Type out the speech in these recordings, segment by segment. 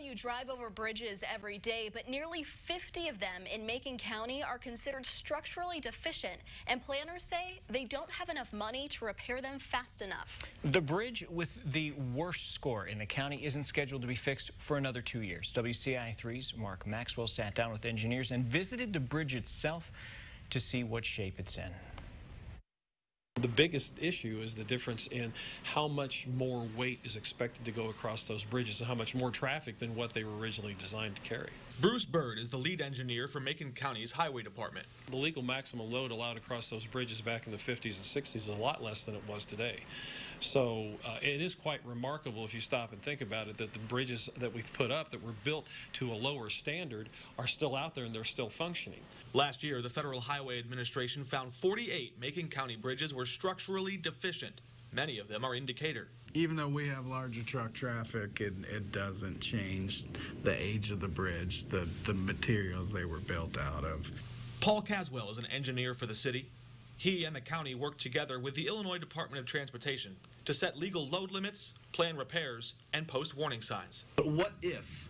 of you drive over bridges every day, but nearly 50 of them in Macon County are considered structurally deficient, and planners say they don't have enough money to repair them fast enough. The bridge with the worst score in the county isn't scheduled to be fixed for another 2 years. WCIA3's Mark Maxwell sat down with engineers and visited the bridge itself to see what shape it's in. The biggest issue is the difference in how much more weight is expected to go across those bridges and how much more traffic than what they were originally designed to carry. Bruce Bird is the lead engineer for Macon County's highway department. The legal maximum load allowed across those bridges back in the 50s and 60s is a lot less than it was today. So it is quite remarkable if you stop and think about it that the bridges that we've put up that were built to a lower standard are still out there and they're still functioning. Last year, the Federal Highway Administration found 48 Macon County bridges were structurally deficient. Many of them are in Decatur. Even though we have larger truck traffic, it doesn't change the age of the bridge, the materials they were built out of. Paul Caswell is an engineer for the city. He and the county work together with the Illinois Department of Transportation to set legal load limits, plan repairs, and post warning signs. But what if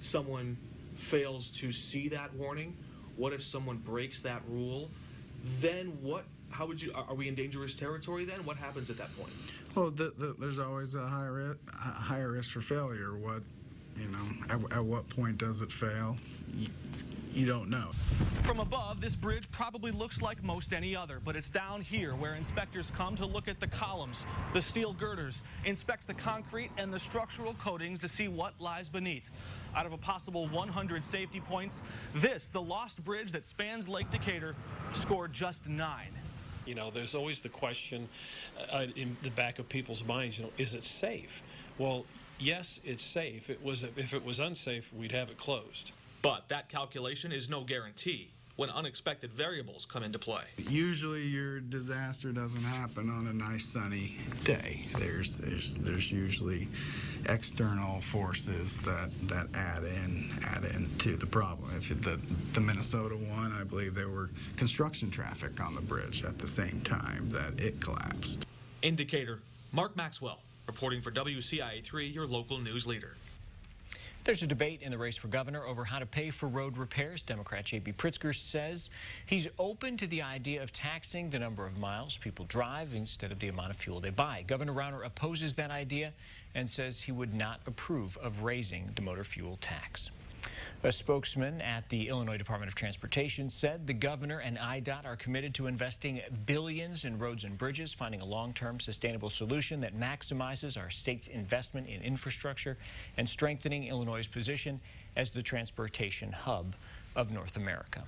someone fails to see that warning? What if someone breaks that rule? Then what? How would you? Are we in dangerous territory then? What happens at that point? Well, there's always a higher risk for failure. At what point does it fail? You don't know. From above, this bridge probably looks like most any other, but it's down here where inspectors come to look at the columns, the steel girders, inspect the concrete and the structural coatings to see what lies beneath. Out of a possible 100 safety points, the lost bridge that spans Lake Decatur, scored just 9. You know, there's always the question in the back of people's minds, is it safe? Well, yes, it's safe. If it was unsafe, we'd have it closed. But that calculation is no guarantee when unexpected variables come into play. Usually your disaster doesn't happen on a nice sunny day. There's usually external forces that add in to the problem. If the Minnesota one, I believe there were construction traffic on the bridge at the same time that it collapsed. In Decatur, Mark Maxwell reporting for WCIA3, your local news leader. There's a debate in the race for governor over how to pay for road repairs. Democrat J.B. Pritzker says he's open to the idea of taxing the number of miles people drive instead of the amount of fuel they buy. Governor Rauner opposes that idea and says he would not approve of raising the motor fuel tax. A spokesman at the Illinois Department of Transportation said the governor and IDOT are committed to investing billions in roads and bridges, finding a long-term sustainable solution that maximizes our state's investment in infrastructure and strengthening Illinois' position as the transportation hub of North America.